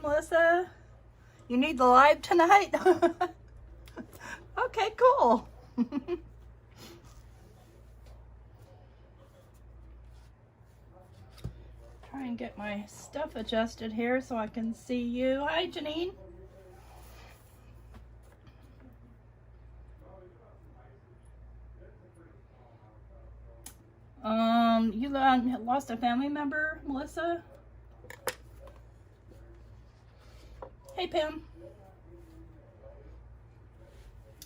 Melissa? You need the live tonight? Okay, cool. Try and get my stuff adjusted here so I can see you. Hi, Janine. You lost a family member, Melissa? Hey, Pam.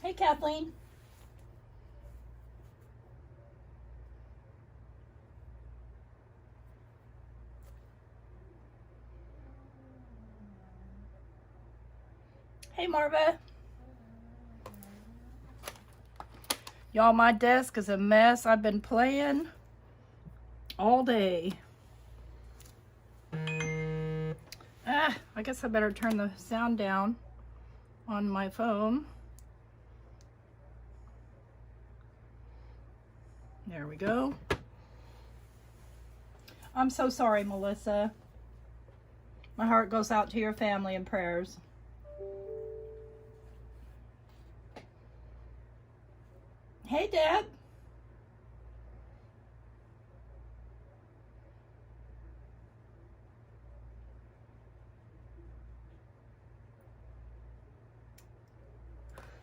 Hey, Kathleen. Hey, Marva. Y'all, my desk is a mess. I've been playing all day. I guess I better turn the sound down on my phone. There we go. I'm so sorry, Melissa. My heart goes out to your family and prayers. Hey, Deb.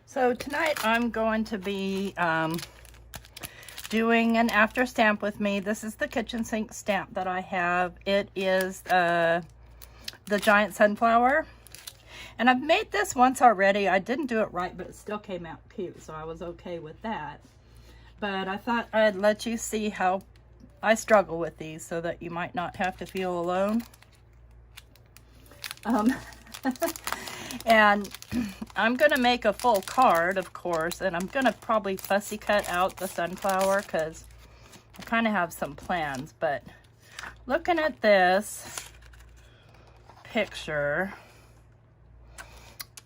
So tonight I'm going to be doing an after stamp with me. This is the kitchen sink stamp that I have. It is the giant sunflower. And I've made this once already. I didn't do it right, but it still came out cute, so I was okay with that. But I thought I'd let you see how I struggle with these so that you might not have to feel alone. And I'm going to make a full card, of course, and I'm going to probably fussy cut out the sunflower because I kind of have some plans. But looking at this picture,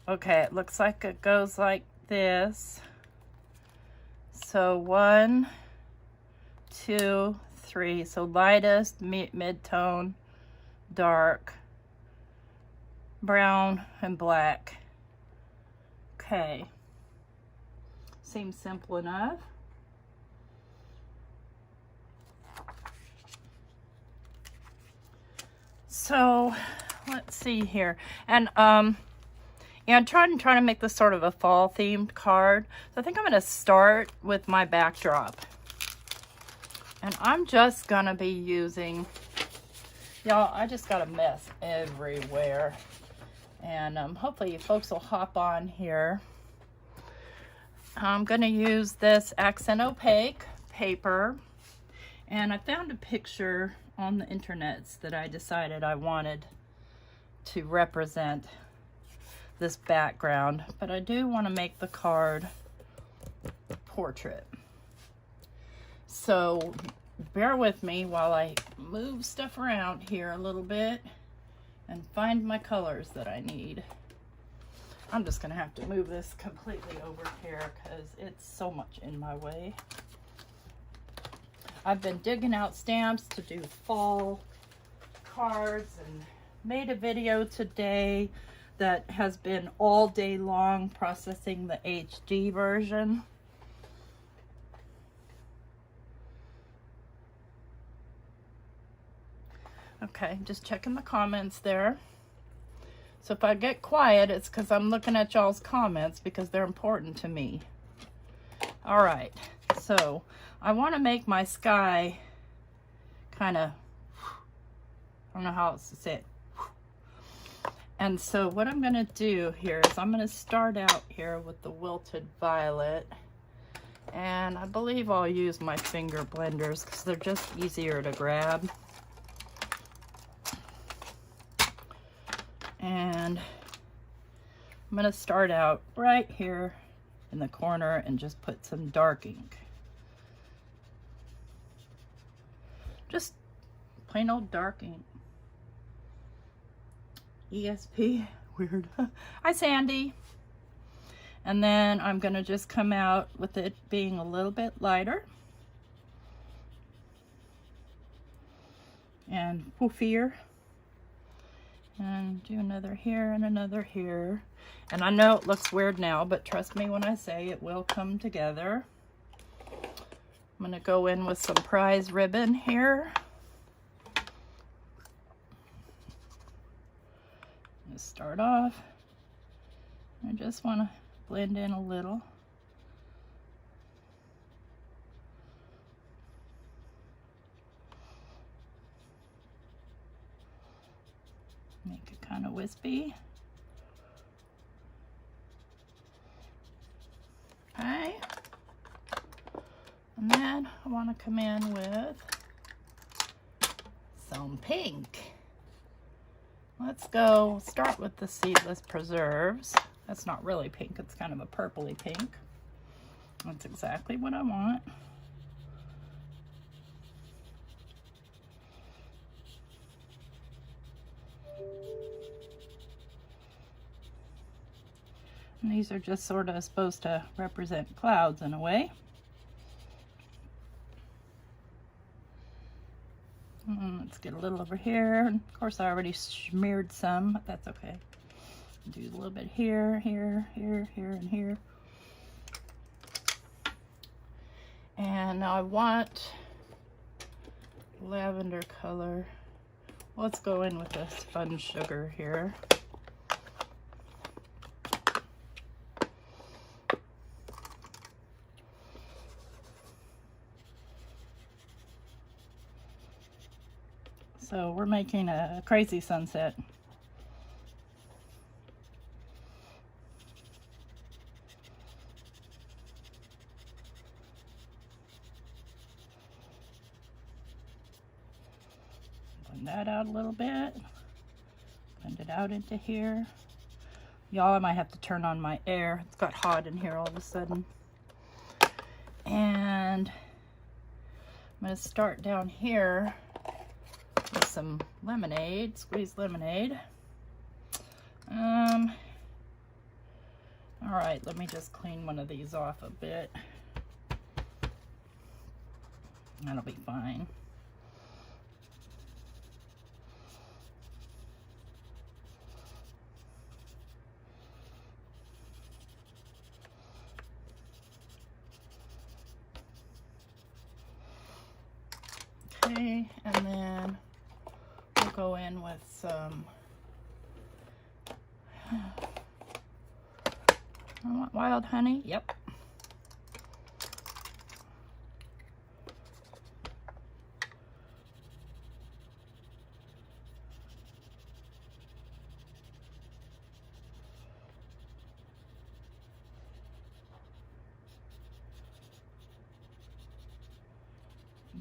okay, it looks like it goes like this. So 1, 2, 3. So lightest, mid-tone, dark, brown, and black. Okay. Seems simple enough. So let's see here. And yeah, I'm trying to make this sort of a fall themed card. So I think I'm going to start with my backdrop. And I'm just going to be using, y'all, I just got a mess everywhere. And hopefully you folks will hop on here. I'm going to use this accent opaque paper. And I found a picture on the internet that I decided I wanted to represent this background, but I do want to make the card portrait. So bear with me while I move stuff around here a little bit and find my colors that I need. I'm just gonna have to move this completely over here because it's so much in my way. I've been digging out stamps to do fall cards and made a video today that has been all day long processing the HD version. Okay, just checking the comments there. So if I get quiet, it's because I'm looking at y'all's comments because they're important to me. All right, so I want to make my sky kind of, I don't know how else to say it. And so what I'm going to do here is I'm going to start out here with the Wilted Violet. And I believe I'll use my finger blenders because they're just easier to grab. And I'm going to start out right here in the corner and just put some dark ink. Just plain old dark ink. ESP, weird. Hi, Sandy. And then I'm going to just come out with it being a little bit lighter and poofier. And do another here and another here. And I know it looks weird now, but trust me when I say it will come together. I'm going to go in with some prize ribbon here. Let's start off. I just want to blend in a little. Make it kind of wispy. Okay. And then I want to come in with some pink. Let's go start with the Seedless Preserves. That's not really pink, it's kind of a purpley pink. That's exactly what I want. And these are just sort of supposed to represent clouds in a way. Let's get a little over here. Of course, I already smeared some, but that's okay. Do a little bit here, here, here, here, and here. And now I want lavender color. Let's go in with the Spun sugar here. So we're making a crazy sunset. Blend that out a little bit. Blend it out into here. Y'all, I might have to turn on my air. It's got hot in here all of a sudden. And I'm going to start down here with some lemonade, squeezed lemonade. All right, let me just clean one of these off a bit. That'll be fine. Okay, and then we'll go in with some I want wild honey. Yep.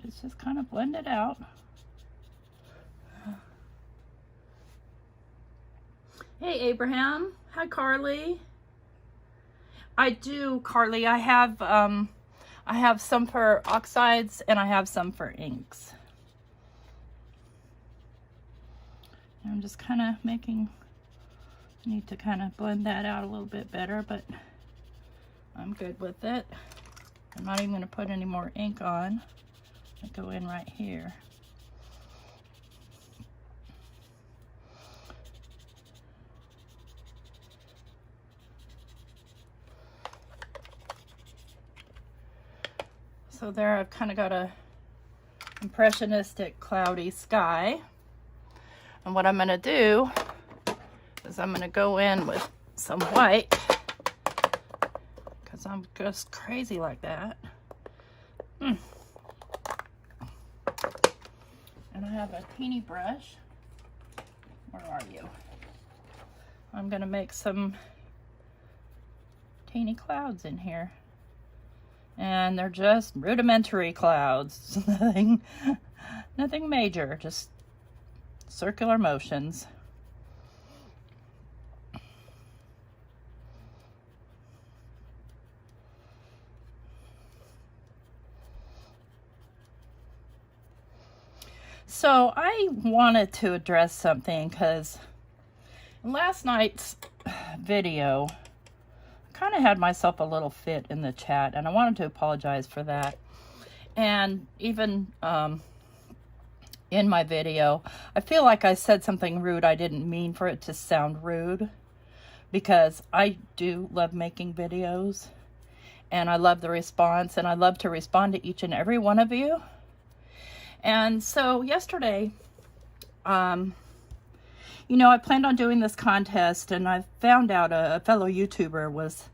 Let's just kind of blend it out. Hey, Abraham. Hi, Carly. I do, Carly. I have some for oxides and I have some for inks. And I'm just kind of need to kind of blend that out a little bit better, but I'm good with it. I'm not even going to put any more ink on. I go in right here. So there I've kind of got a impressionistic cloudy sky. And what I'm going to do is I'm going to go in with some white because I'm just crazy like that. And I have a teeny brush. Where are you? I'm going to make some teeny clouds in here. And they're just rudimentary clouds. Nothing major, just circular motions. So I wanted to address something because in last night's video, kind of had myself a little fit in the chat, and I wanted to apologize for that. And even in my video. I feel like I said something rude. I didn't mean for it to sound rude, because I do love making videos and I love the response, and I love to respond to each and every one of you. And so yesterday, you know, I planned on doing this contest, and I found out a fellow YouTuber was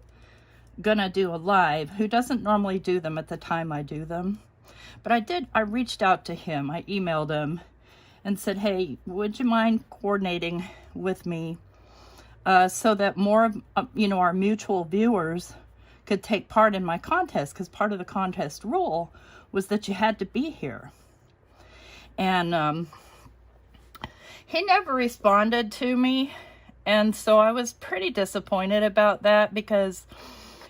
gonna do a live, who doesn't normally do them at the time I do them. But I reached out to him. I emailed him and said, hey, would you mind coordinating with me so that more of, you know, our mutual viewers could take part in my contest? Because part of the contest rule was that you had to be here. And he never responded to me. And so I was pretty disappointed about that, because,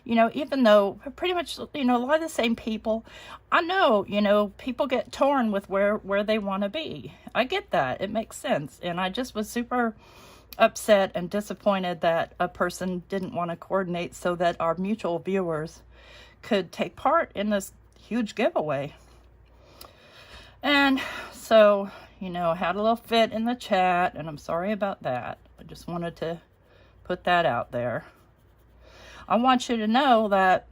you know, even though we're pretty much, you know, a lot of the same people, I know, you know, people get torn with where they want to be. I get that. It makes sense. And I just was super upset and disappointed that a person didn't want to coordinate so that our mutual viewers could take part in this huge giveaway. And so, you know, I had a little fit in the chat, and I'm sorry about that. I just wanted to put that out there. I want you to know that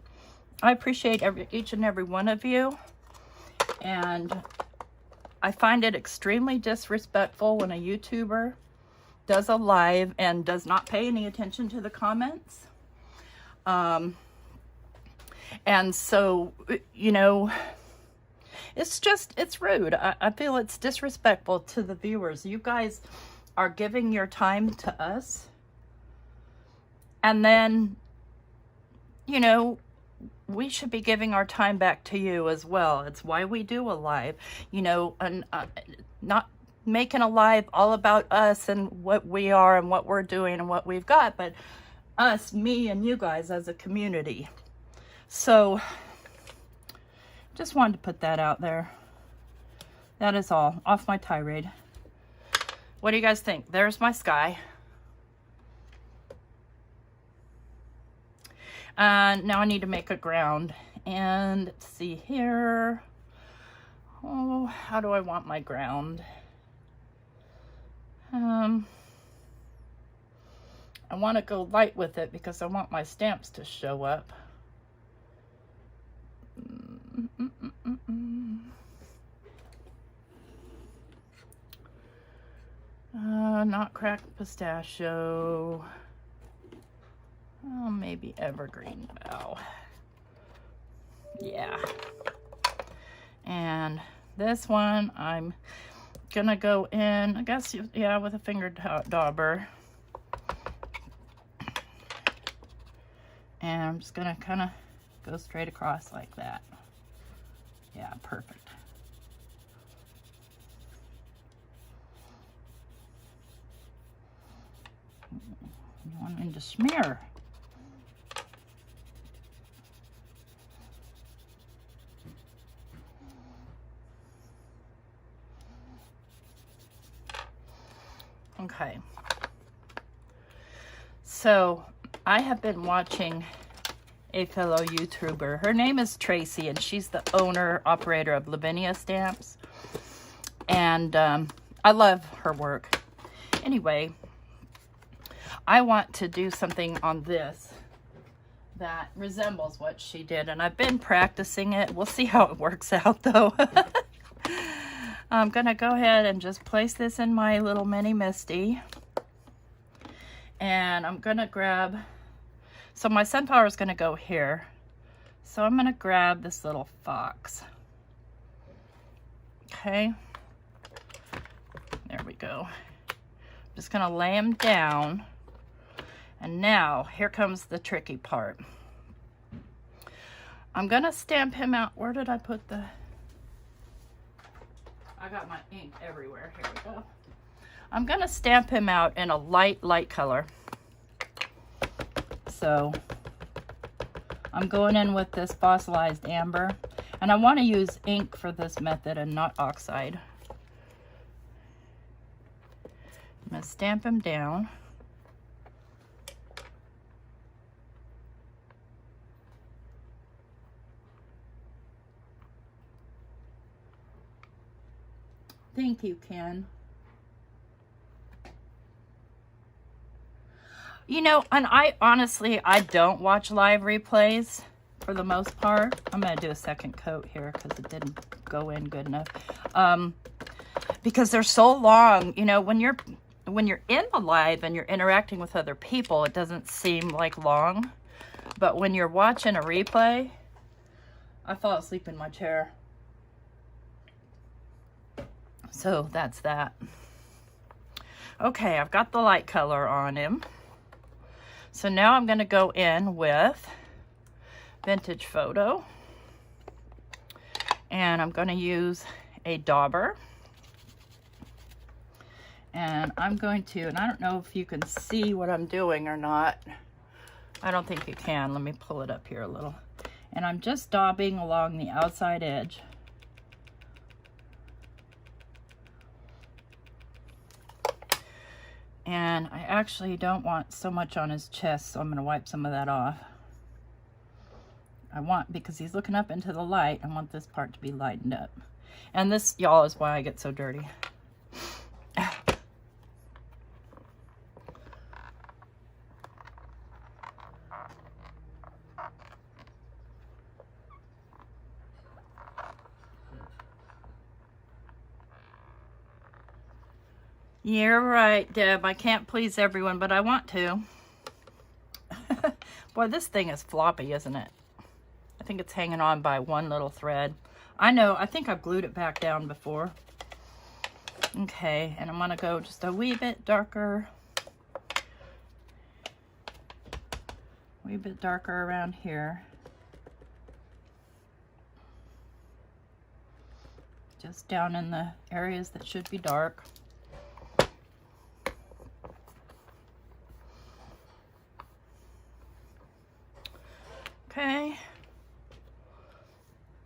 I appreciate each and every one of you, and I find it extremely disrespectful when a YouTuber does a live and does not pay any attention to the comments. And so, you know, it's rude. I feel it's disrespectful to the viewers. You guys are giving your time to us, and then, you know, we should be giving our time back to you as well. It's why we do a live, you know, and not making a live all about us and what we are and what we're doing and what we've got, but us, me and you guys as a community. So just wanted to put that out there. That is all. Off my tirade. What do you guys think? There's my sky. Now I need to make a ground. And let's see here. Oh, how do I want my ground? I want to go light with it because I want my stamps to show up. Not cracked pistachio. Oh, maybe evergreen bough. Yeah. And this one, I'm gonna go in, I guess, yeah, with a finger dauber. And I'm just gonna kind of go straight across like that. Yeah, perfect. You want them to smear. Okay. So I have been watching a fellow YouTuber. Her name is Tracy, and she's the owner, operator of Lavinia Stamps. And I love her work. Anyway, I want to do something on this that resembles what she did, and I've been practicing it. We'll see how it works out, though. I'm gonna go ahead and just place this in my little mini Misty, and I'm gonna grab, so my sunflower is gonna go here, so I'm gonna grab this little fox. Okay, there we go. I'm just gonna lay him down. And now, here comes the tricky part. I'm gonna stamp him out. Where did I put the... I got my ink everywhere. Here we go. I'm gonna stamp him out in a light color. So, I'm going in with this Fossilized Amber. And I want to use ink for this method and not oxide. I'm gonna stamp him down. Thank you, Ken. You know, and I honestly, I don't watch live replays for the most part. I'm going to do a second coat here because it didn't go in good enough. Because they're so long, you know, when you're in the live and you're interacting with other people, it doesn't seem like long. But when you're watching a replay, I fall asleep in my chair. So that's that. Okay, I've got the light color on him. So now I'm going to go in with Vintage Photo. And I'm going to use a dauber. And I'm going to, and I don't know if you can see what I'm doing or not. I don't think you can. Let me pull it up here a little. And I'm just daubing along the outside edge. And I actually don't want so much on his chest, so I'm going to wipe some of that off. I want, because he's looking up into the light, I want this part to be lightened up. And this, y'all, is why I get so dirty. You're right, Deb. I can't please everyone, but I want to. Boy, this thing is floppy, isn't it? I think it's hanging on by one little thread. I know, I think I've glued it back down before. Okay, and I'm gonna go just a wee bit darker. Wee bit darker around here. Just down in the areas that should be dark. Okay.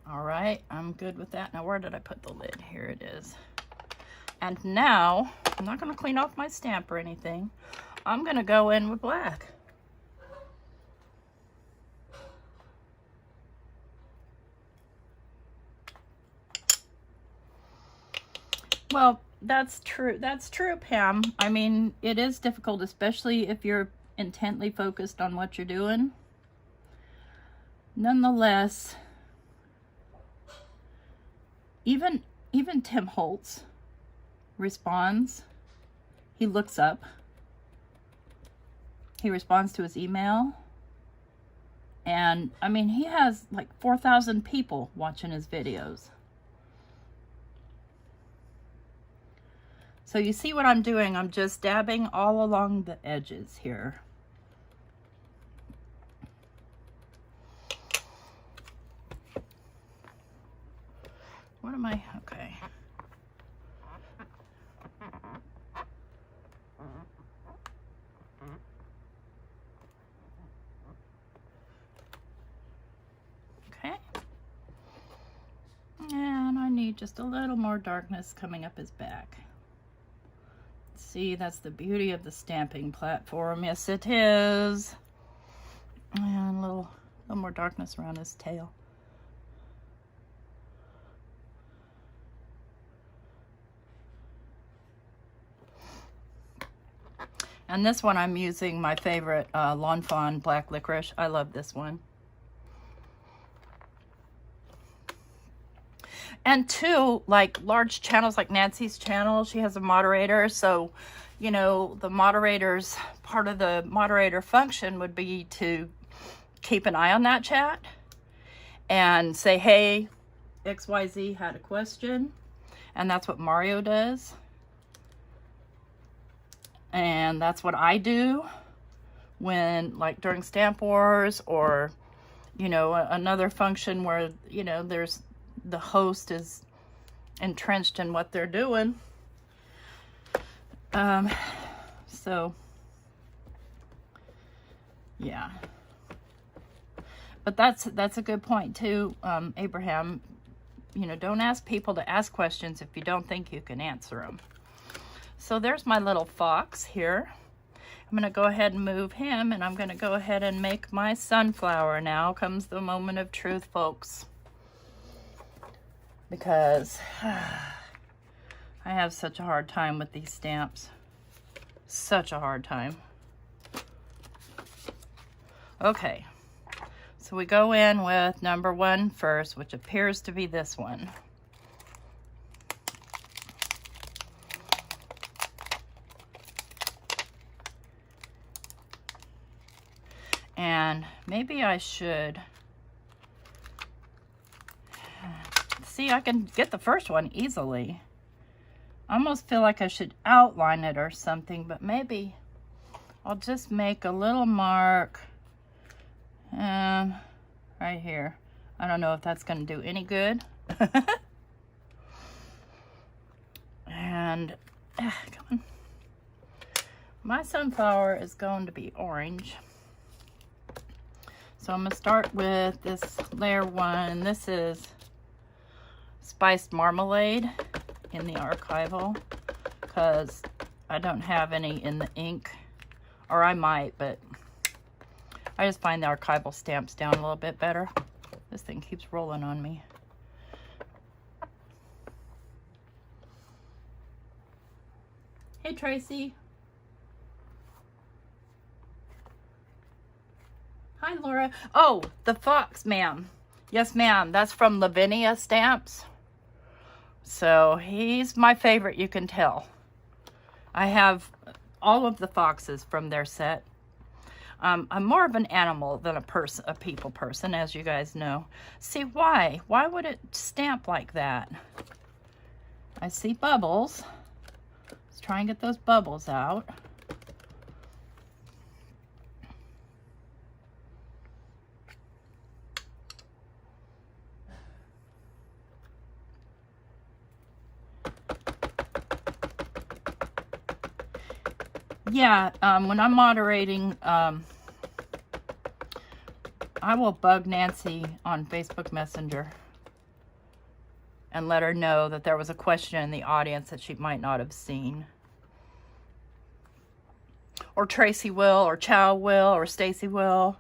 All right, I'm good with that. Now, where did I put the lid? Here it is. And now, I'm not going to clean off my stamp or anything. I'm going to go in with black. Well, that's true. That's true, Pam. I mean, it is difficult, especially if you're intently focused on what you're doing. Nonetheless, even Tim Holtz responds. He looks up. He responds to his email. And, I mean, he has like 4,000 people watching his videos. So you see what I'm doing? I'm just dabbing all along the edges here. What am I? Okay. Okay. And I need just a little more darkness coming up his back. See, that's the beauty of the stamping platform. Yes, it is. And a little more darkness around his tail. And this one I'm using my favorite Lawn Fawn Black Licorice. I love this one. And two, like large channels like Nancy's channel, she has a moderator. So, you know, the moderator's part of the moderator function would be to keep an eye on that chat and say, hey, XYZ had a question. And that's what Mario does. And that's what I do when, like, during Stamp Wars or, you know, another function where, you know, there's the host is entrenched in what they're doing. So, yeah. But that's a good point, too, Abraham. You know, don't ask people to ask questions if you don't think you can answer them. So there's my little fox here. I'm going to go ahead and move him, and I'm going to go ahead and make my sunflower. Now comes the moment of truth, folks. Because I I have such a hard time with these stamps. Such a hard time. Okay, so we go in with number 1 first, which appears to be this one. And maybe I should, see, I can get the first one easily. I almost feel like I should outline it or something, but maybe I'll just make a little mark right here. I don't know if that's going to do any good. And come on. My sunflower is going to be orange. So I'm going to start with this layer 1. This is spiced marmalade in the Archival, because I don't have any in the ink, or I might, but I just find the Archival stamps down a little bit better. This thing keeps rolling on me. Hey, Tracy. Hi, Laura. Oh, the fox, ma'am. Yes, ma'am. That's from Lavinia Stamps. So he's my favorite, you can tell. I have all of the foxes from their set. I'm more of an animal than a people person, as you guys know. See, why? Why would it stamp like that? I see bubbles. Let's try and get those bubbles out. Yeah, when I'm moderating, I will bug Nancy on Facebook Messenger and let her know that there was a question in the audience that she might not have seen. Or Tracy will, or Chow will, or Stacy will.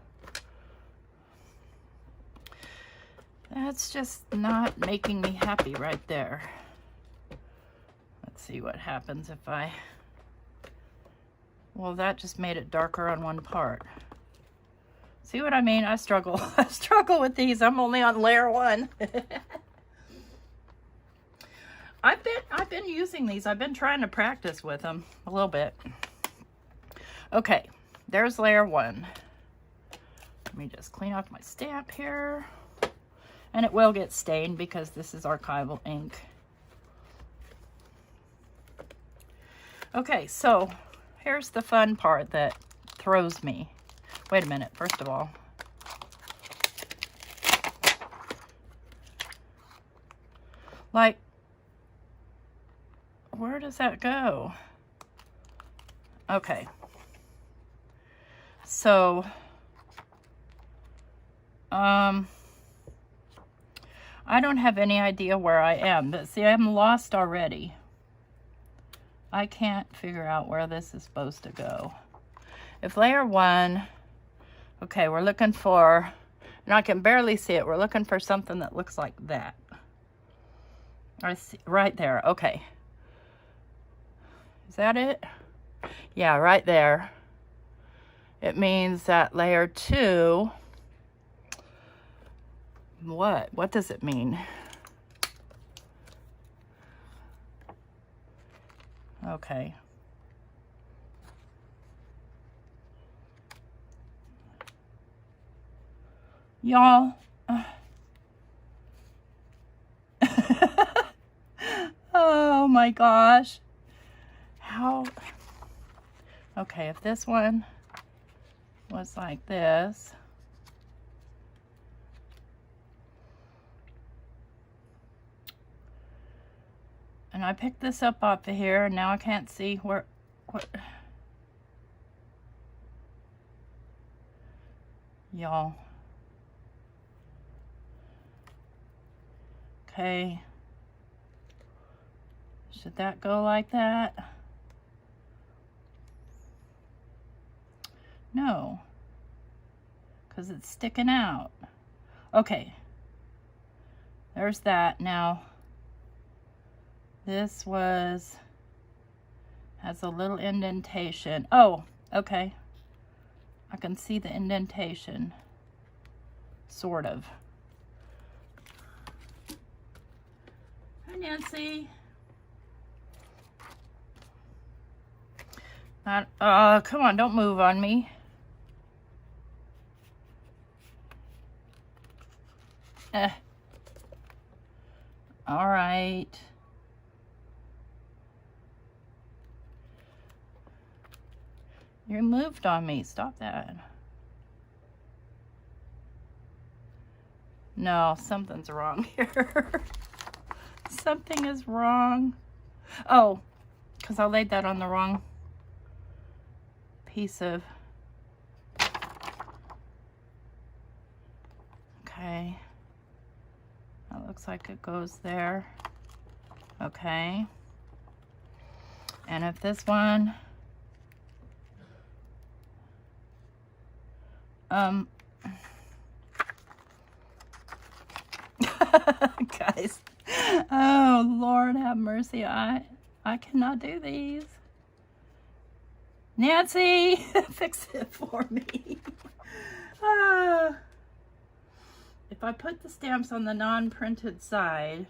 That's just not making me happy right there. Let's see what happens if I... Well, that just made it darker on one part. See what I mean? I struggle. I struggle with these. I'm only on layer 1. I've been using these. I've been trying to practice with them a little bit. Okay, there's layer 1. Let me just clean off my stamp here. And it will get stained because this is Archival ink. Okay, so here's the fun part that throws me. Wait a minute, first of all. Like, where does that go? Okay. So, I don't have any idea where I am, but see, I'm lost already. I can't figure out where this is supposed to go. If layer 1, okay, we're looking for, and I can barely see it, we're looking for something that looks like that. I see, right there, okay. Is that it? Yeah, right there. It means that layer 2, what does it mean? Okay. Y'all. Oh my gosh. How? Okay, if this one was like this. And I picked this up off of here, and now I can't see what. Y'all. Okay. Should that go like that? No. Because it's sticking out. Okay. There's that. Now, This has a little indentation. Oh, okay. I can see the indentation, sort of. Hi, Nancy. Come on, don't move on me. All right. You moved on me. Stop that. No, something's wrong here. Something is wrong. Oh, because I laid that on the wrong piece of... Okay. That looks like it goes there. Okay. And if this one... Guys, oh Lord have mercy, I cannot do these. Nancy, fix it for me. If I put the stamps on the non-printed side,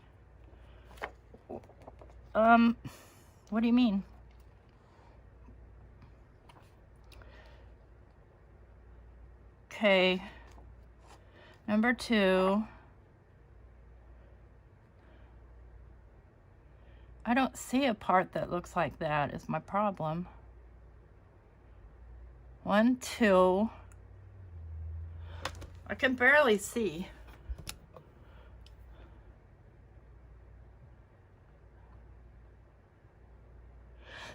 what do you mean? Okay, number 2. I don't see a part that looks like that is my problem. 1, 2. I can barely see.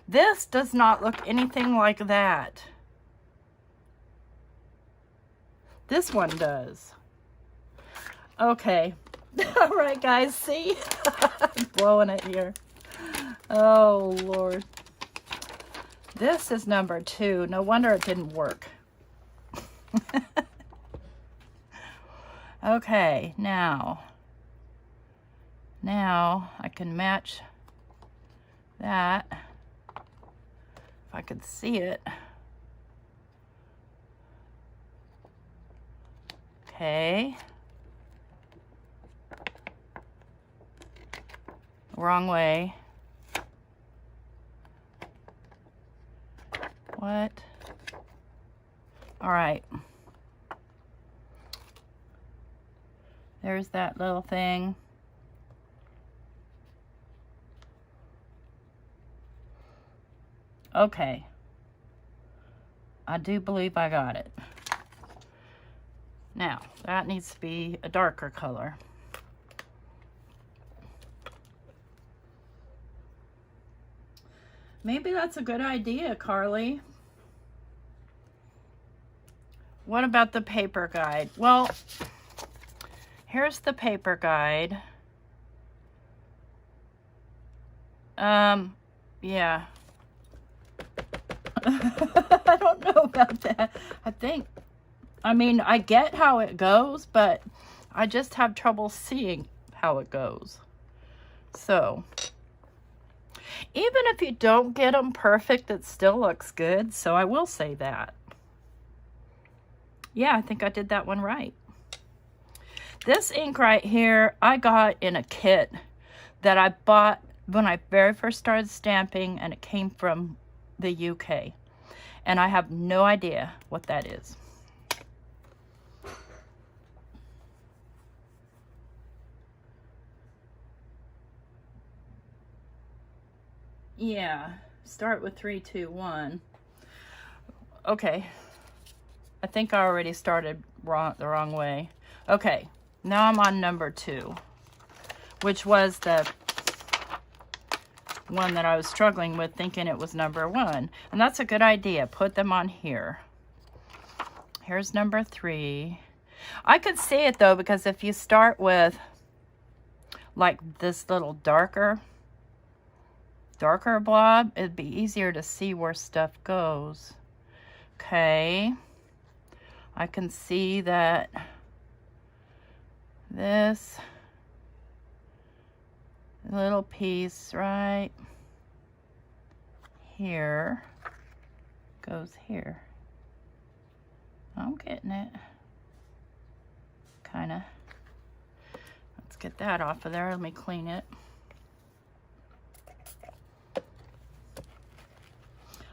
This does not look anything like that. This one does. Okay. All right, guys, see? I'm blowing it here. Oh, Lord. This is number 2. No wonder it didn't work. Okay, now I can match that. If I could see it. Okay. Wrong way. What? All right. There's that little thing. Okay. I do believe I got it. Now, that needs to be a darker color. Maybe that's a good idea, Carly. What about the paper guide? Well, here's the paper guide. Yeah. I don't know about that. I mean, I get how it goes, but I just have trouble seeing how it goes. So, even if you don't get them perfect, it still looks good. So I will say that. Yeah, I think I did that one right. This ink right here, I got in a kit that I bought when I very first started stamping, and it came from the UK. And I have no idea what that is. Yeah, start with 3, 2, 1. Okay. I think I already started the wrong way. Okay, now I'm on number 2, which was the one that I was struggling with, thinking it was number 1. And that's a good idea. Put them on here. Here's number 3. I could see it though, because if you start with like this little darker blob, it'd be easier to see where stuff goes. Okay. I can see that this A little piece right here goes here. I'm getting it. Kind of. Let's get that off of there. Let me clean it.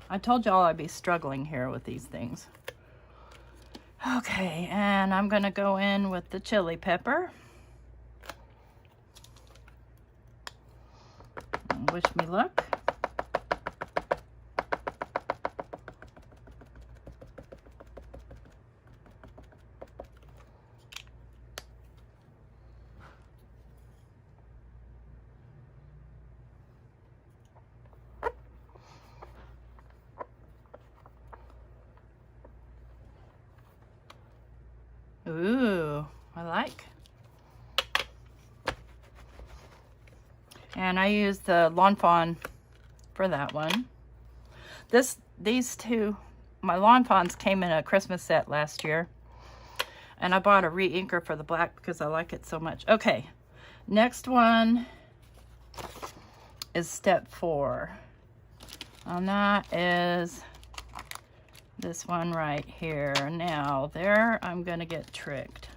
I told y'all I'd be struggling here with these things. Okay, and I'm gonna go in with the chili pepper. Wish me luck. Ooh, I like. And I used the Lawn Fawn for that one. These two, my Lawn Fawns came in a Christmas set last year. And I bought a re-inker for the black because I like it so much. Okay, next one is step 4. And that is this one right here. Now, there I'm gonna get tricked.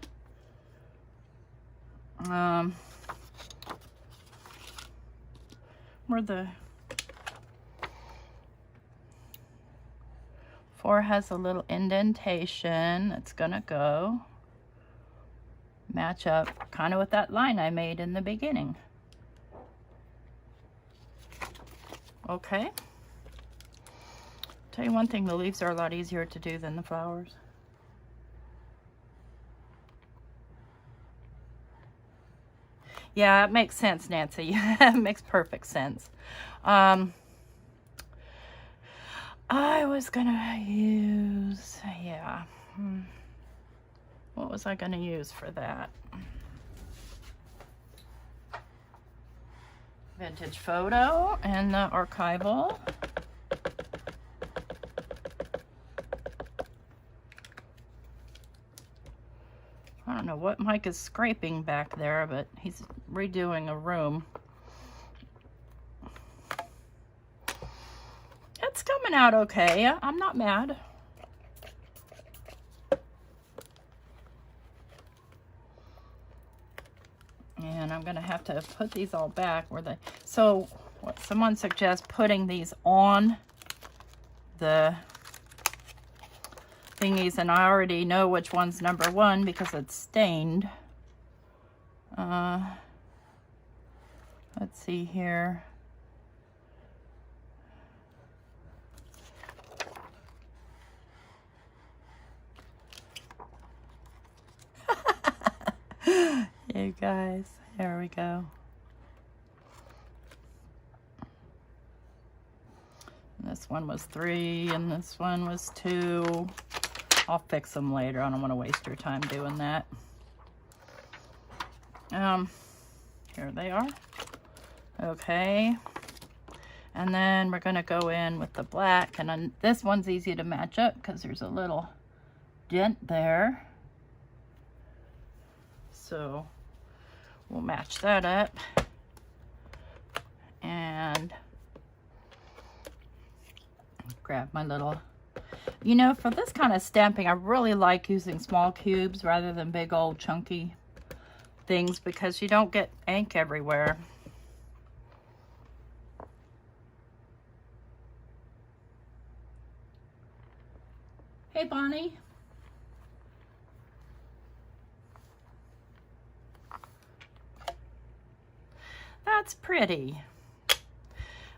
Where the 4 has a little indentation that's gonna go match up kind of with that line I made in the beginning. Okay. Tell you one thing, the leaves are a lot easier to do than the flowers. Yeah, it makes sense, Nancy. It makes perfect sense. I was gonna use, yeah. What was I gonna use for that? Vintage Photo and the Archival. I don't know what Mike is scraping back there, but he's redoing a room. It's coming out okay. I'm not mad. And I'm gonna have to put these all back where they, so what someone suggests putting these on the thingies, and I already know which one's number 1 because it's stained. Let's see here. You guys, there we go. And this one was 3 and this one was 2. I'll fix them later. I don't want to waste your time doing that. Here they are. Okay. And then we're going to go in with the black. And then this one's easy to match up because there's a little dent there. So we'll match that up. And grab my little, you know, for this kind of stamping, I really like using small cubes rather than big old chunky things because you don't get ink everywhere. Hey, Bonnie. That's pretty.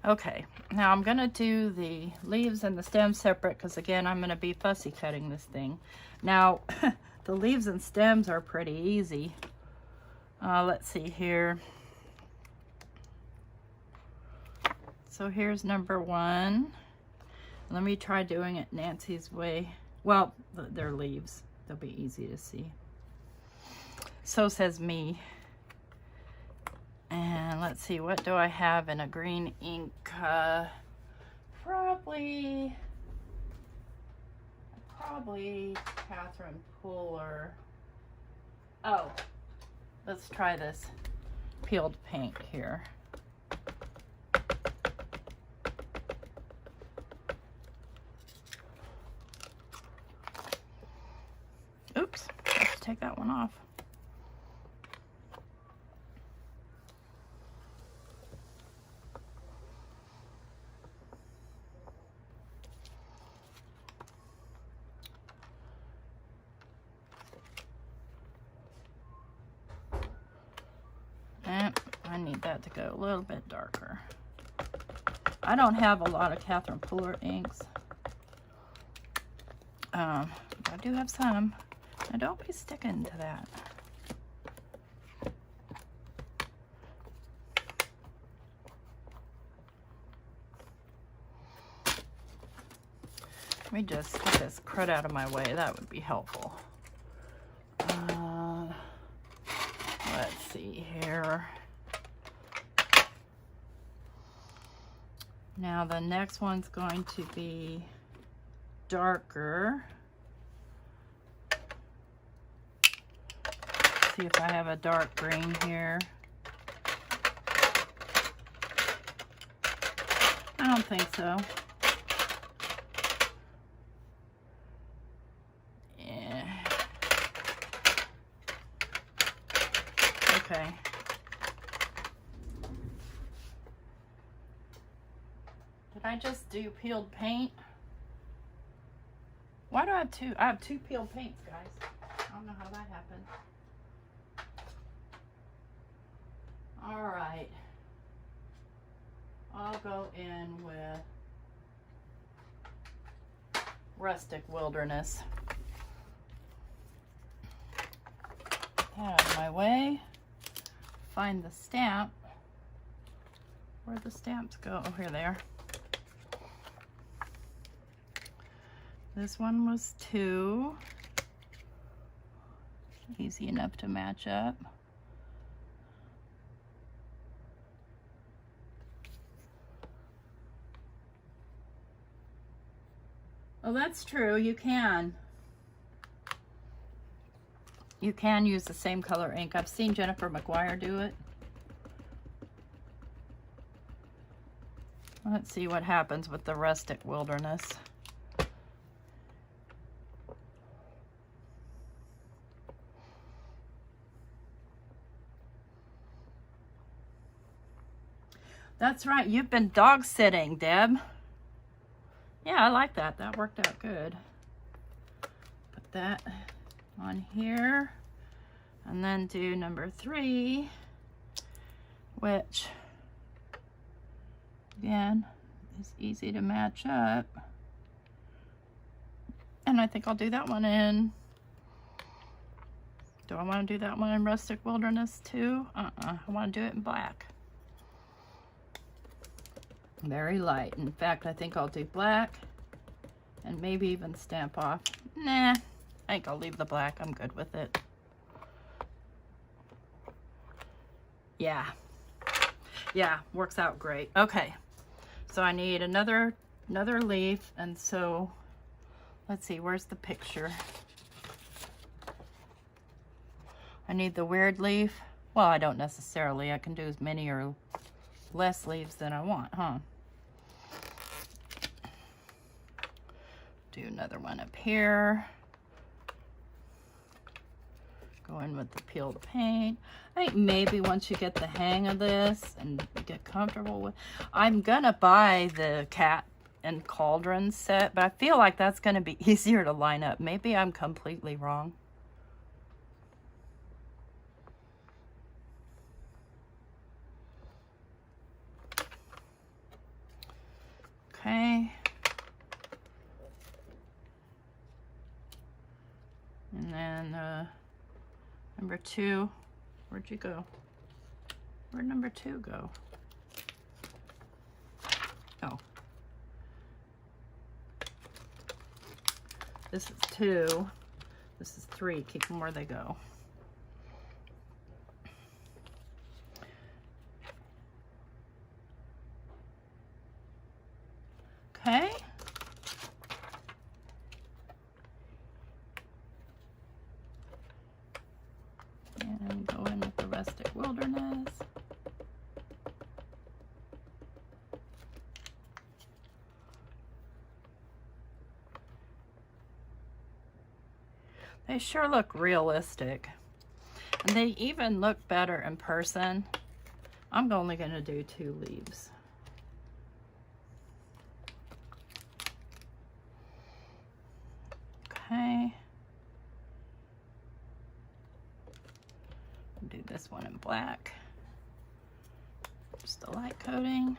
Okay, now I'm gonna do the leaves and the stems separate because again, I'm gonna be fussy cutting this thing. Now, the leaves and stems are pretty easy. Let's see here. So here's number 1. Let me try doing it Nancy's way. Well, they're leaves. They'll be easy to see. So says me. And let's see, what do I have in a green ink? Probably Catherine Pooler. Oh, let's try this peeled paint here. take that one off. And I need that to go a little bit darker. I don't have a lot of Catherine Pooler inks. I do have some. Now don't be sticking to that. Let me just get this crud out of my way. That would be helpful. Let's see here. Now the next one's going to be darker. See if I have a dark green here. I don't think so. Yeah. Okay. Did I just do peeled paint? Why do I have two? I have two peeled paints, guys. I don't know how that happened. All right. I'll go in with Rustic Wilderness. Get that out of my way. Find the stamp. Where'd the stamps go? Oh, here they are. This one was 2. Easy enough to match up. Oh, that's true. You can. You can use the same color ink. I've seen Jennifer McGuire do it. Let's see what happens with the Rustic Wilderness. That's right. You've been dog sitting, Deb. Yeah, I like that. That worked out good. Put that on here. And then do number 3, which, again, is easy to match up. And I think I'll do that one in... Do I want to do that one in Rustic Wilderness too? I want to do it in black. Very light. In fact, I think I'll do black and maybe even stamp off. Nah, I think I'll leave the black. I'm good with it. Yeah. Yeah, works out great. Okay. So I need another leaf, and so let's see, where's the picture? I need the weird leaf. Well, I don't necessarily. I can do as many or less leaves than I want, huh? Do another one up here. Go in with the peeled paint. I think maybe once you get the hang of this and get comfortable with... I'm gonna buy the cat and cauldron set, but I feel like that's gonna be easier to line up. Maybe I'm completely wrong. Okay. And then number 2, where'd you go? Where'd number 2 go? Oh. This is 2. This is 3. Keep them where they go. Okay. And go in with the Rustic Wilderness. They sure look realistic. And they even look better in person. I'm only going to do 2 leaves. Okay. Do this one in black. Just the light coating.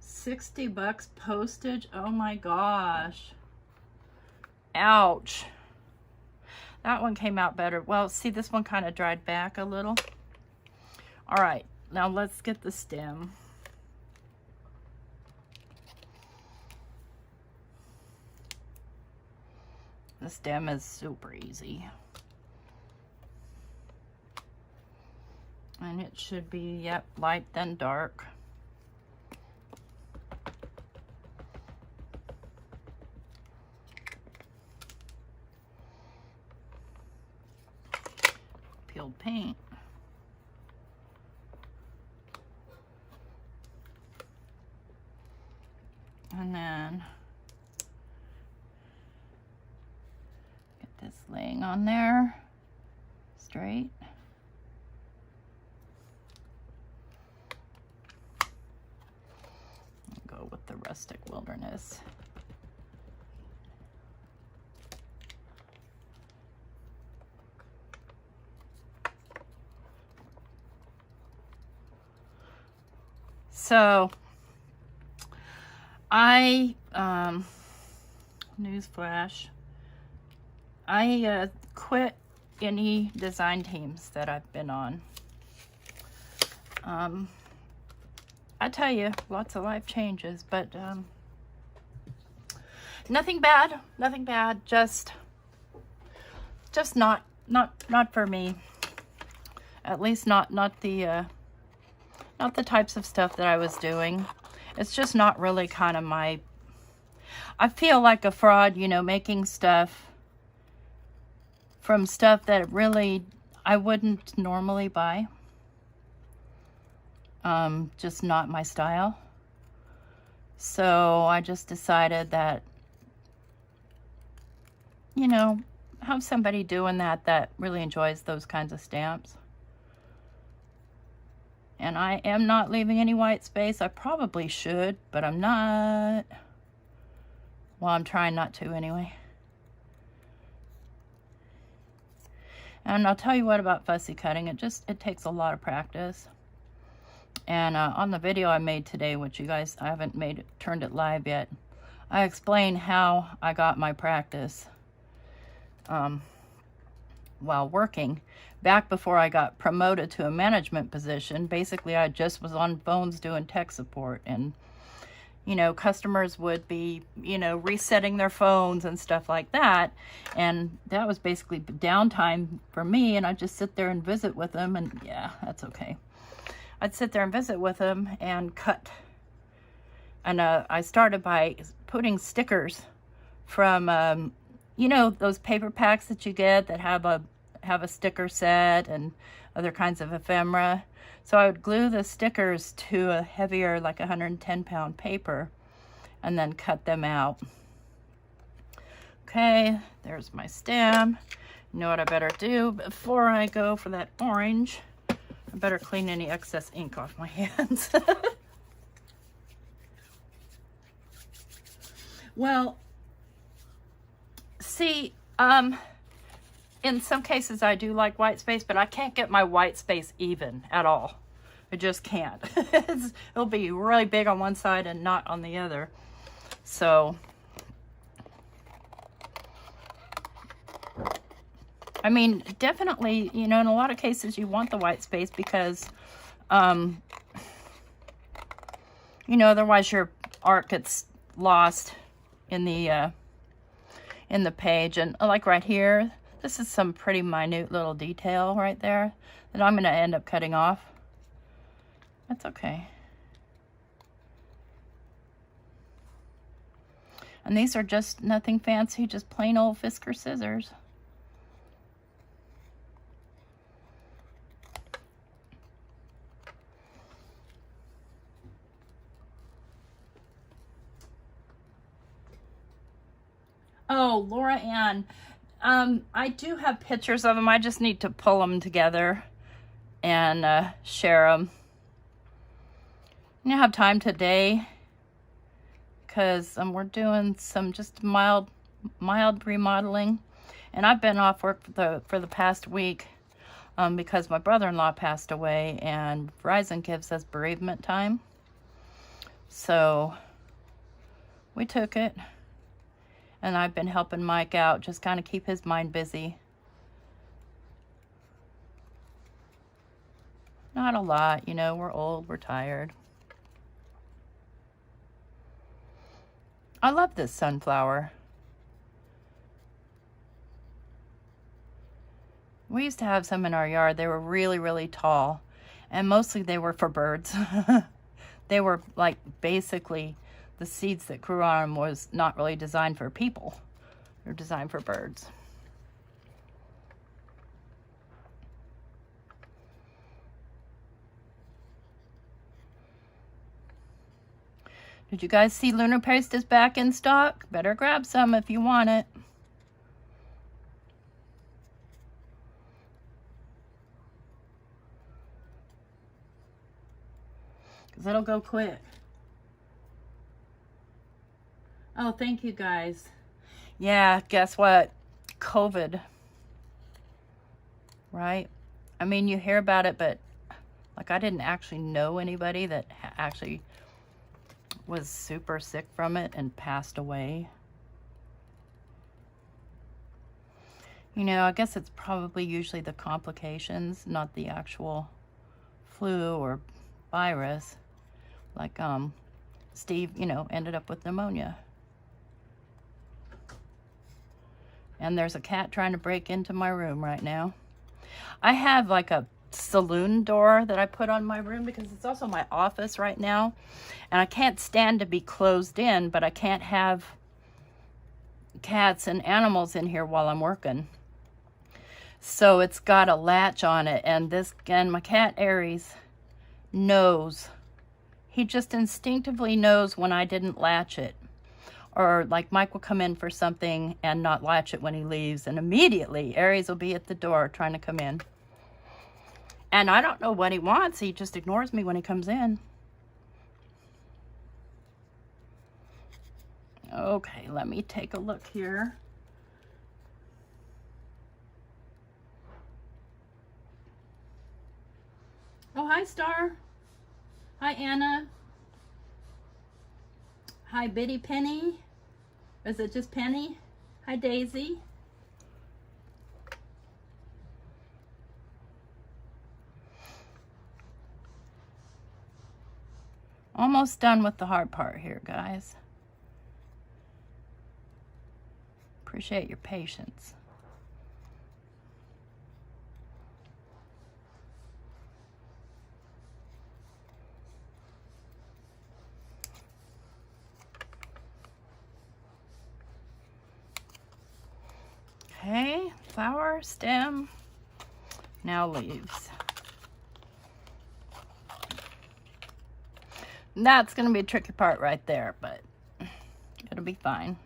$60 postage. Oh my gosh. Ouch. That one came out better. Well, see, this one kind of dried back a little. All right, now let's get the stem. The stem is super easy. And it should be, yep, light then dark. Peeled paint. And then get this laying on there straight. Go with the Rustic Wilderness. So newsflash, I quit any design teams that I've been on. I tell you, lots of life changes, but nothing bad, just not for me. At least not the types of stuff that I was doing. It's just not really kind of my, I feel like a fraud, you know, making stuff from stuff that really I wouldn't normally buy. Just not my style. So I just decided that, you know, have somebody doing that really enjoys those kinds of stamps. And I am not leaving any white space. I probably should, but I'm not. Well, I'm trying not to anyway. And I'll tell you what about fussy cutting. It takes a lot of practice. And on the video I made today, which you guys, I haven't turned it live yet, I explain how I got my practice while working. Back before I got promoted to a management position, basically I just was on phones doing tech support, and you know, customers would be, you know, resetting their phones and stuff like that, and that was basically downtime for me, and I'd just sit there and visit with them, and yeah, that's okay. I'd sit there and visit with them and cut. And I started by putting stickers from you know, those paper packs that you get that have a sticker set and other kinds of ephemera. So I would glue the stickers to a heavier, like 110-pound paper, and then cut them out. Okay, there's my stem. You know what I better do before I go for that orange? I better clean any excess ink off my hands. Well, see, in some cases I do like white space, but I can't get my white space even at all. I just can't. It'll be really big on one side and not on the other. So, I mean, definitely, you know, in a lot of cases you want the white space because, you know, otherwise your art gets lost in the page. And like right here, this is some pretty minute little detail right there that I'm going to end up cutting off. That's okay. And these are just nothing fancy, just plain old Fisker scissors. Oh, Laura Ann. I do have pictures of them. I just need to pull them together and share them. I don't have time today because we're doing some just mild remodeling, and I've been off work for the past week because my brother-in-law passed away, and Verizon gives us bereavement time. So we took it, and I've been helping Mike out, just kind of keep his mind busy. Not a lot, you know, we're old, we're tired. I love this sunflower. We used to have some in our yard. They were really, really tall, and mostly they were for birds. They were like basically the seeds that grew on them was not really designed for people. They're designed for birds. Did you guys see Lunar Paste is back in stock? Better grab some if you want it. Because it'll go quick. Oh, thank you guys. Yeah, guess what? COVID. Right? I mean, you hear about it, but like I didn't actually know anybody that actually was super sick from it and passed away. You know, I guess it's probably usually the complications, not the actual flu or virus. Like Steve, you know, ended up with pneumonia. And there's a cat trying to break into my room right now. I have like a saloon door that I put on my room because it's also my office right now, and I can't stand to be closed in, but I can't have cats and animals in here while I'm working, so it's got a latch on it. And my cat Aries knows, he just instinctively knows when I didn't latch it, or like Mike will come in for something and not latch it when he leaves, and immediately Aries will be at the door trying to come in. And I don't know what he wants. He just ignores me when he comes in. Okay, let me take a look here. Oh, hi, Star. Hi, Anna. Hi, Biddy Penny. Is it just Penny? Hi, Daisy. Almost done with the hard part here, guys. Appreciate your patience. Okay, flower, stem, now leaves. That's going to be a tricky part right there, but it'll be fine.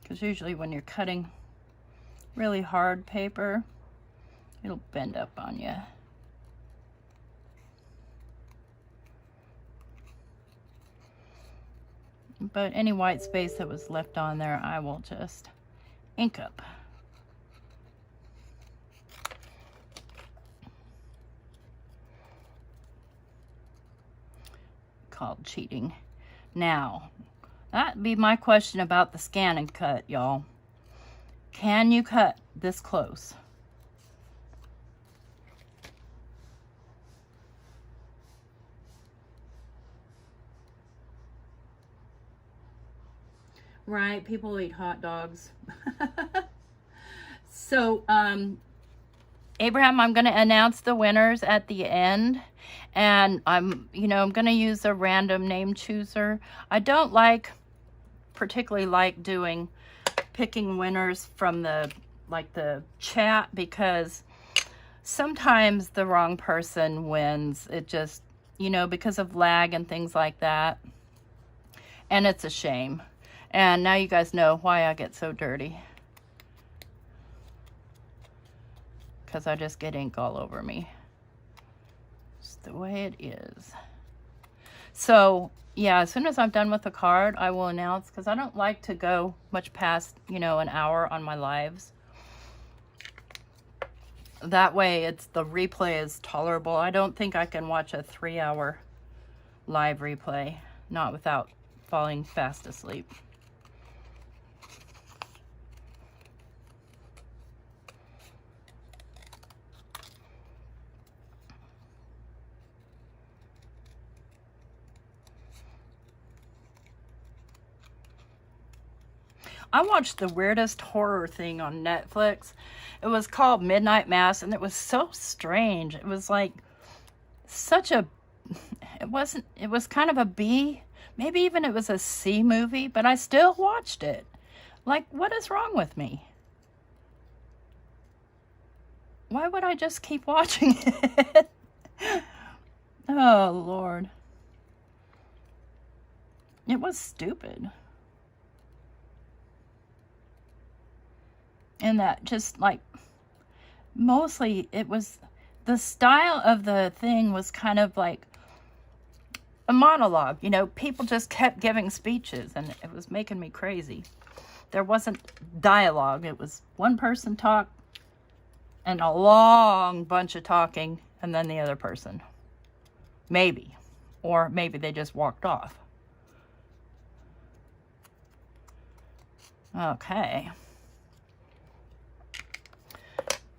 Because usually when you're cutting really hard paper, it'll bend up on you. But any white space that was left on there, I will just ink up. Called cheating. Now, that'd be my question about the scan and cut, y'all. Can you cut this close? Right, people eat hot dogs. So, Abraham, I'm going to announce the winners at the end, and I'm going to use a random name chooser. I don't particularly like picking winners from the like the chat, because sometimes the wrong person wins. It just, you know, because of lag and things like that. And it's a shame. And now you guys know why I get so dirty. Because I just get ink all over me. It's the way it is. So, yeah, as soon as I'm done with the card, I will announce, because I don't like to go much past, you know, an hour on my lives. That way, the replay is tolerable. I don't think I can watch a 3-hour live replay, not without falling fast asleep. I watched the weirdest horror thing on Netflix. It was called Midnight Mass, and it was so strange. It was like such a, it was kind of a B, maybe even it was a C movie, but I still watched it. Like, what is wrong with me? Why would I just keep watching it? Oh, Lord. It was stupid. And that just like, mostly it was, the style of the thing was kind of like a monologue. You know, people just kept giving speeches, and it was making me crazy. There wasn't dialogue. It was one person talk and a long bunch of talking, and then the other person. Maybe. Or maybe they just walked off. Okay.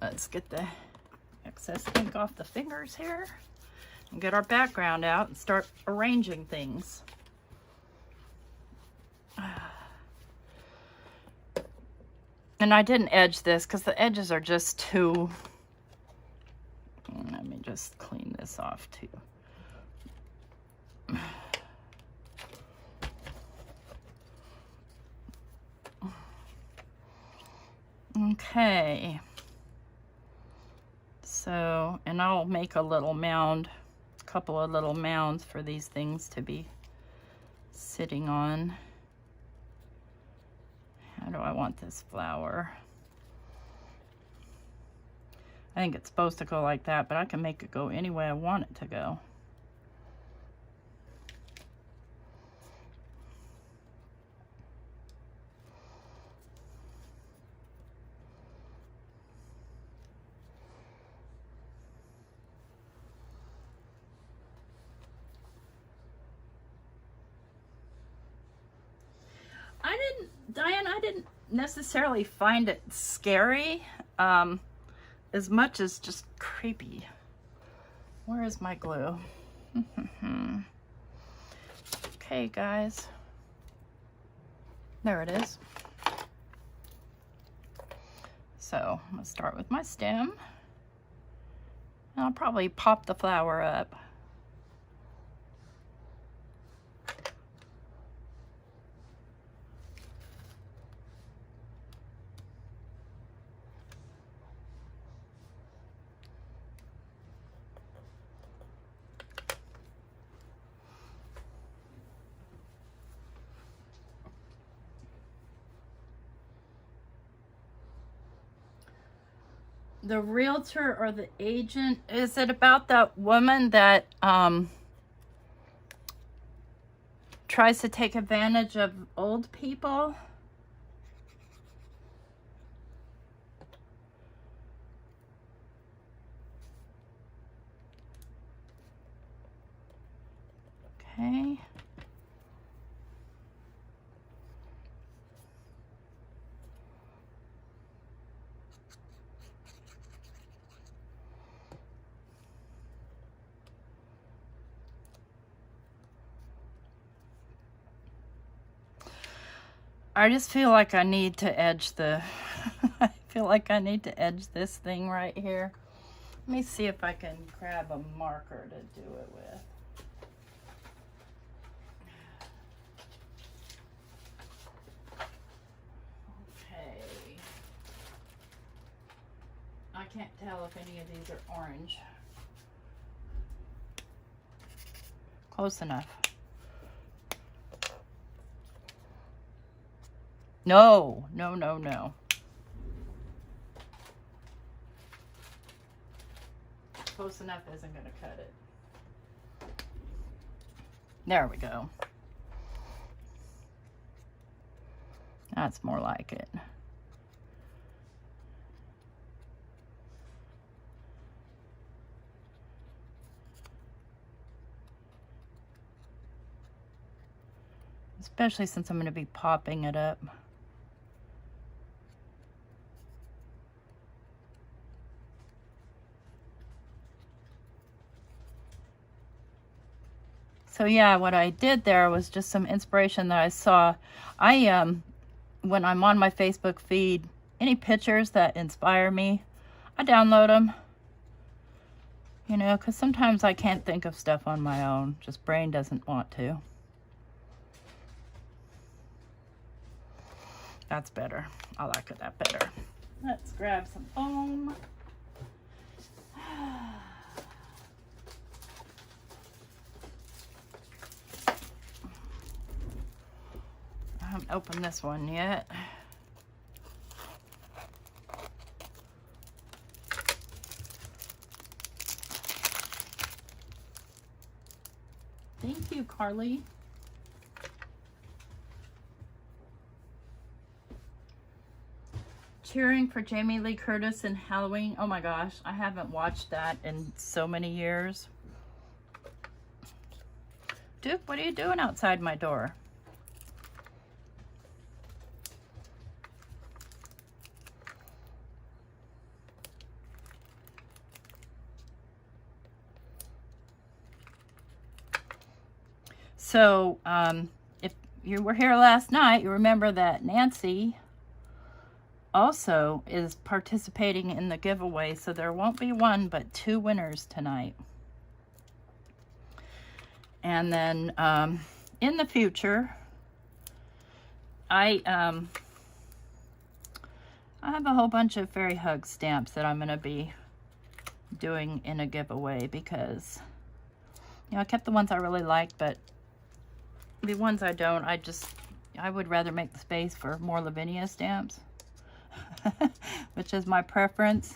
Let's get the excess ink off the fingers here and get our background out and start arranging things. And I didn't edge this because the edges are just too... Let me just clean this off too. Okay. So, and I'll make a little mound, a couple of little mounds for these things to be sitting on. How do I want this flower? I think it's supposed to go like that, but I can make it go any way I want it to go. Diane, I didn't necessarily find it scary as much as just creepy. Where is my glue? Okay, guys. There it is. So I'm gonna start with my stem. And I'll probably pop the flower up. The realtor or the agent, is it about that woman that tries to take advantage of old people? Okay. I just feel like I need to edge the, I feel like I need to edge this thing right here. Let me see if I can grab a marker to do it with. Okay. can't tell if any of these are orange. Close enough. No, no, no, no. Close enough isn't going to cut it. There we go. That's more like it. Especially since I'm going to be popping it up. So yeah, what I did there was just some inspiration that I saw. When I'm on my Facebook feed, any pictures that inspire me, I download them. You know, because sometimes I can't think of stuff on my own. Just brain doesn't want to. That's better. I like it that better. Let's grab some foam. I haven't opened this one yet. Thank you, Carly. Cheering for Jamie Lee Curtis in Halloween. Oh my gosh, I haven't watched that in so many years. Duke, what are you doing outside my door? So, if you were here last night, you remember that Nancy also is participating in the giveaway. So there won't be one, but 2 winners tonight. And then in the future, I have a whole bunch of fairy hug stamps that I'm going to be doing in a giveaway because, you know, I kept the ones I really liked, but the ones I don't, I would rather make the space for more Lavinia stamps, which is my preference,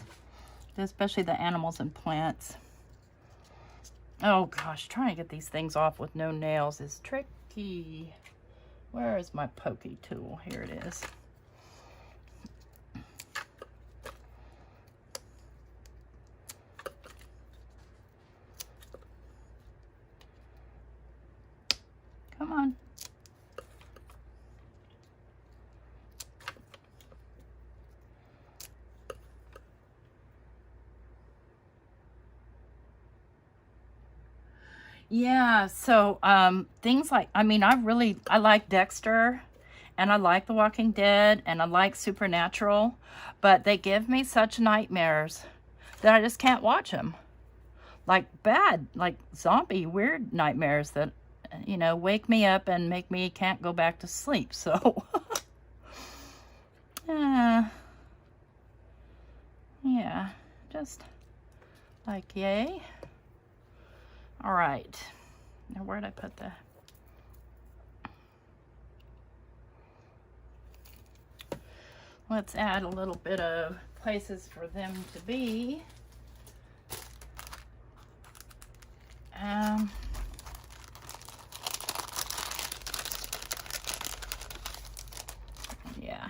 especially the animals and plants. Oh gosh, trying to get these things off with no nails is tricky. Where is my pokey tool? Here it is. Come on. Yeah, so things like, I mean, I like Dexter, and I like The Walking Dead, and I like Supernatural, but they give me such nightmares that I just can't watch them. Like bad, like zombie weird nightmares that, you know, wake me up and make me can't go back to sleep. So yeah, just like yay. All right, now where'd I put the, let's add a little bit of places for them to be. Yeah.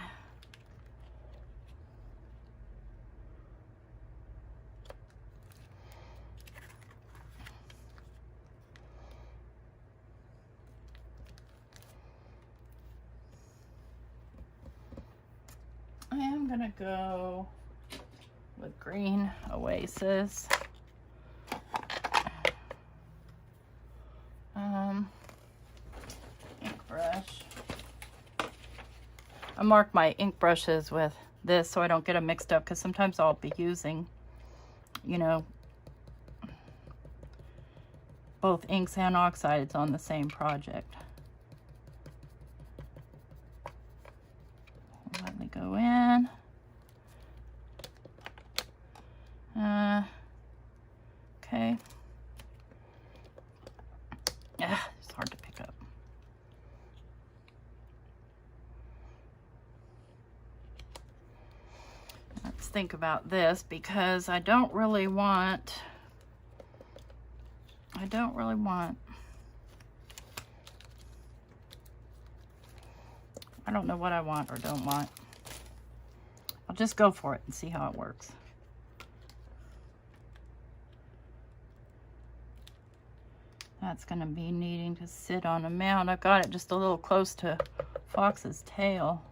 I am gonna go with Green Oasis. Ink brush. I mark my ink brushes with this so I don't get them mixed up, because sometimes I'll be using, you know, both inks and oxides on the same project. Let me go in. Okay. It's hard to pick up. Let's think about this, because I don't really want, I don't know what I want or don't want. I'll just go for it and see how it works. That's going to be needing to sit on a mound. I've got it just a little close to Fox's tail.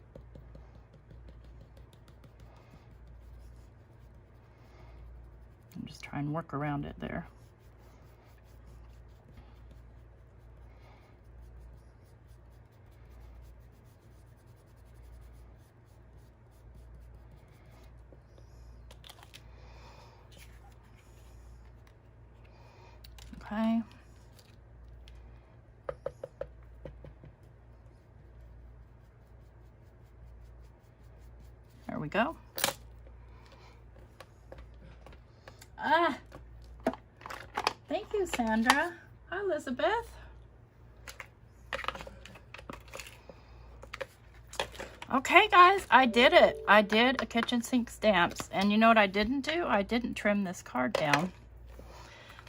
I'm just trying to work around it there. Okay. There we go. Thank you, Sandra. Hi, Elizabeth. Okay, guys, I did it. I did a kitchen sink stamps. And you know what I didn't do? I didn't trim this card down.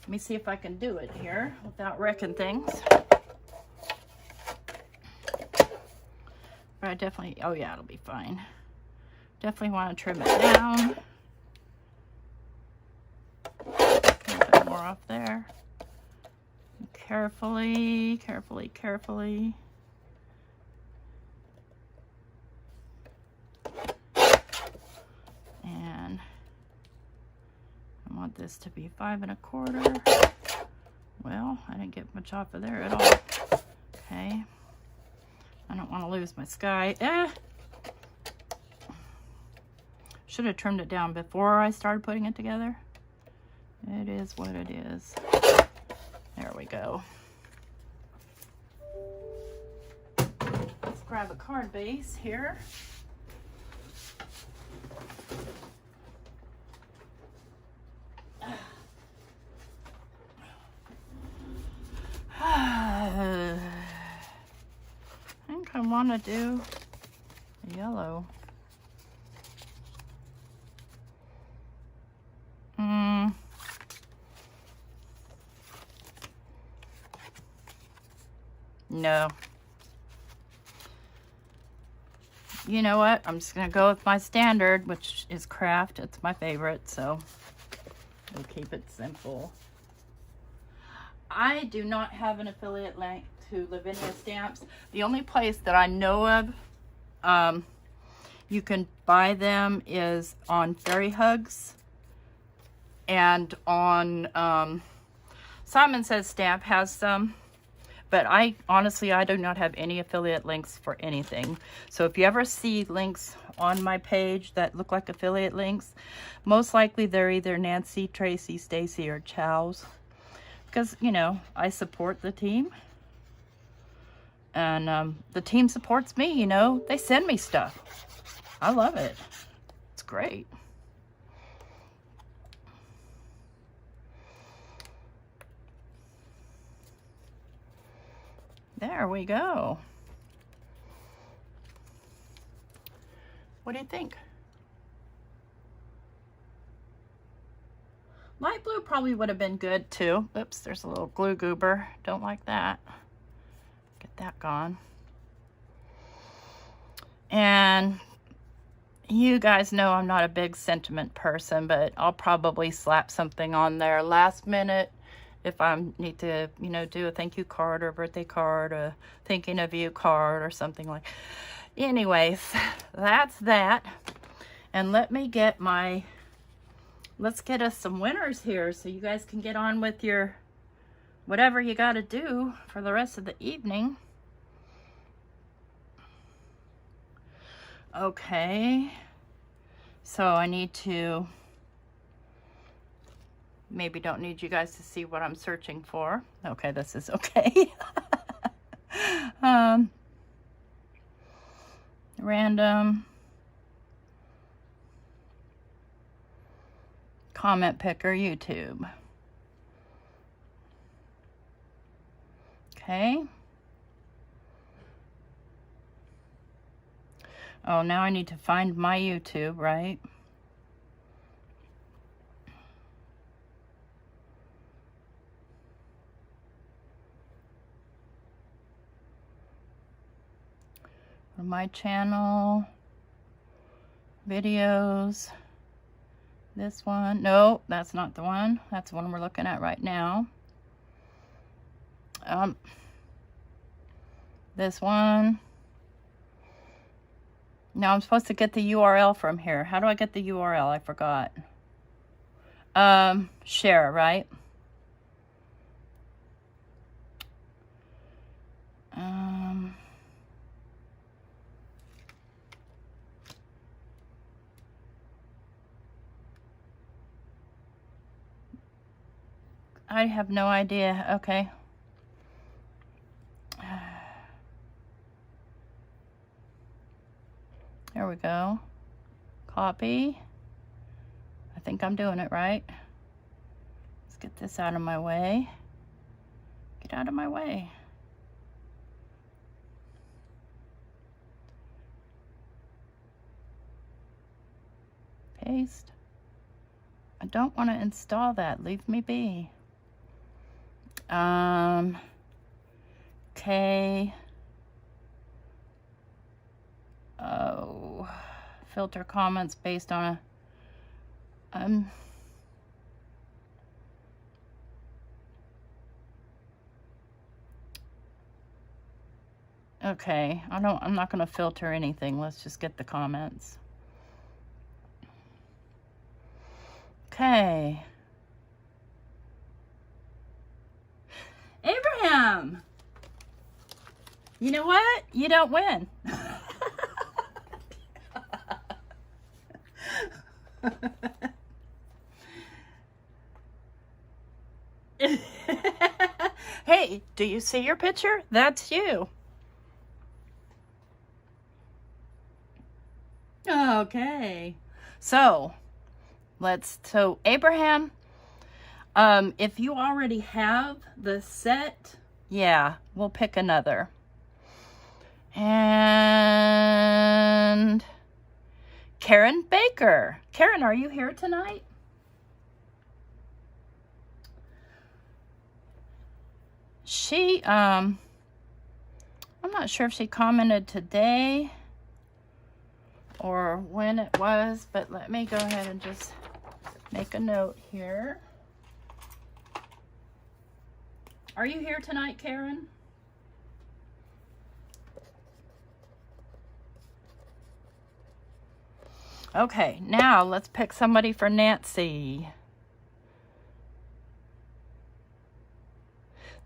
Let me see if I can do it here without wrecking things. But I definitely, oh yeah, it'll be fine. Definitely want to trim it down. A little bit more off there. Carefully, carefully, carefully. And I want this to be 5 1/4. Well, I didn't get much off of there at all. Okay. I don't want to lose my sky. Should have trimmed it down before I started putting it together. It is what it is. There we go. Let's grab a card base here. I think I want to do yellow. No. You know what? I'm just going to go with my standard, which is craft. It's my favorite, so we'll keep it simple. I do not have an affiliate link to Lavinia Stamps. The only place that I know of you can buy them is on Fairy Hugs and on Simon Says Stamp has some. But I honestly do not have any affiliate links for anything. So if you ever see links on my page that look like affiliate links, most likely they're either Nancy, Tracy, Stacy, or Chow's. Because, you know, I support the team. And the team supports me, you know. They send me stuff. I love it. It's great. There we go. What do you think? Light blue probably would have been good too. Oops, there's a little glue goober. Don't like that. Get that gone. And you guys know I'm not a big sentiment person, but I'll probably slap something on there last minute if I need to, you know, do a thank you card or a birthday card, a thinking of you card or something like. Anyways, that's that. And let me get my, let's get us some winners here so you guys can get on with your whatever you got to do for the rest of the evening. Okay. So I need to, maybe don't need you guys to see what I'm searching for. Okay, this is okay. Random comment picker YouTube. Okay. Oh, now I need to find my YouTube, right? My channel, videos, this one. No, that's not the one. That's the one we're looking at right now. This one. Now I'm supposed to get the URL from here. How do I get the URL? I forgot. Share, right? I have no idea. Okay. There we go. Copy. I think I'm doing it right. Let's get this out of my way. Get out of my way. Paste. I don't want to install that. Leave me be. Okay. Oh, filter comments based on a, okay, I'm not going to filter anything. Let's just get the comments. Okay. Abraham, you know what? You don't win. Hey, do you see your picture? That's you. Okay. So Abraham, if you already have the set, yeah, we'll pick another. And Karen Baker. Karen, are you here tonight? She, I'm not sure if she commented today or when it was, but let me go ahead and just make a note here. Are you here tonight, Karen? Okay, now let's pick somebody for Nancy.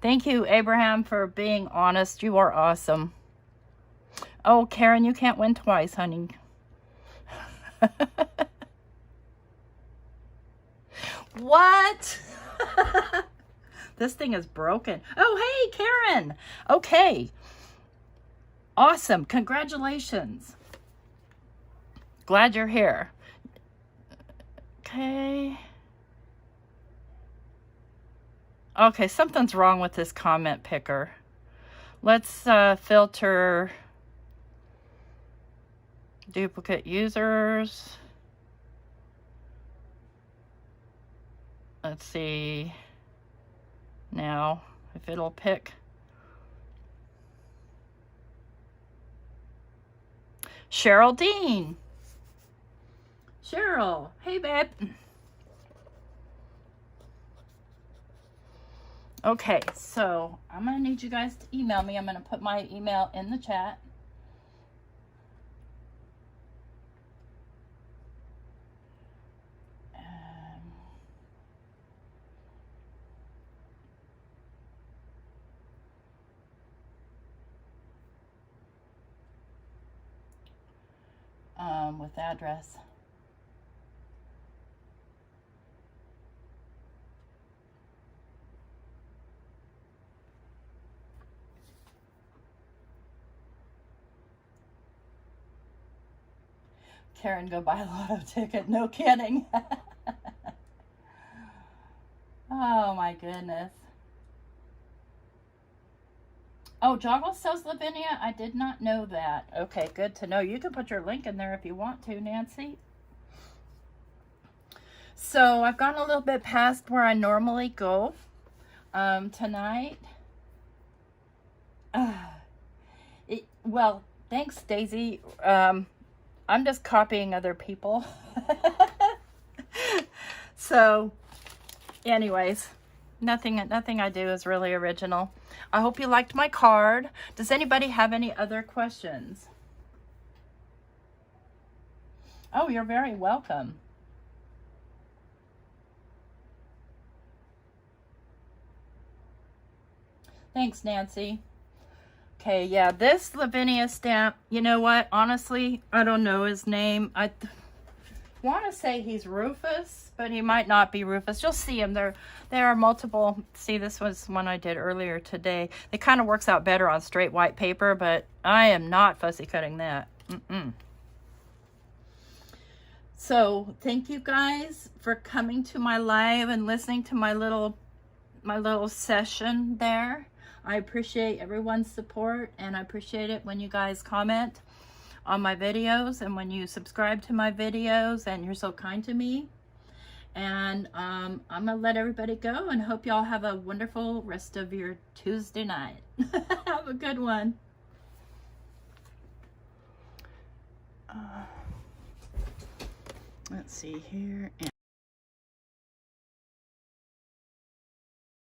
Thank you, Abraham, for being honest. You are awesome. Oh, Karen, you can't win twice, honey. What? This thing is broken. Oh, hey, Karen. Okay. Awesome. Congratulations. Glad you're here. Okay. Okay, something's wrong with this comment picker. Let's filter duplicate users. Let's see now if it'll pick. Cheryl Dean. Cheryl, hey babe. Okay, so I'm gonna need you guys to email me. I'm gonna put my email in the chat. With address. Karen, go buy a lotto ticket. No kidding. Oh my goodness. Oh, Joggle sells Lavinia? I did not know that. Okay, good to know. You can put your link in there if you want to, Nancy. So I've gone a little bit past where I normally go tonight. Well, thanks, Daisy. I'm just copying other people. So, anyways, nothing I do is really original. I hope you liked my card. Does anybody have any other questions? Oh, you're very welcome. Thanks, Nancy. Okay, yeah, this Lavinia stamp, you know what? Honestly, I don't know his name. I want to say he's Rufus, but he might not be Rufus. You'll see him. There are multiple. See, this was one I did earlier today. It kind of works out better on straight white paper, but I am not fussy cutting that. So thank you guys for coming to my live and listening to my little session there. I appreciate everyone's support, and I appreciate it when you guys comment on my videos and when you subscribe to my videos, and you're so kind to me. And I'm gonna let everybody go and hope y'all have a wonderful rest of your Tuesday night. Have a good one. Let's see here.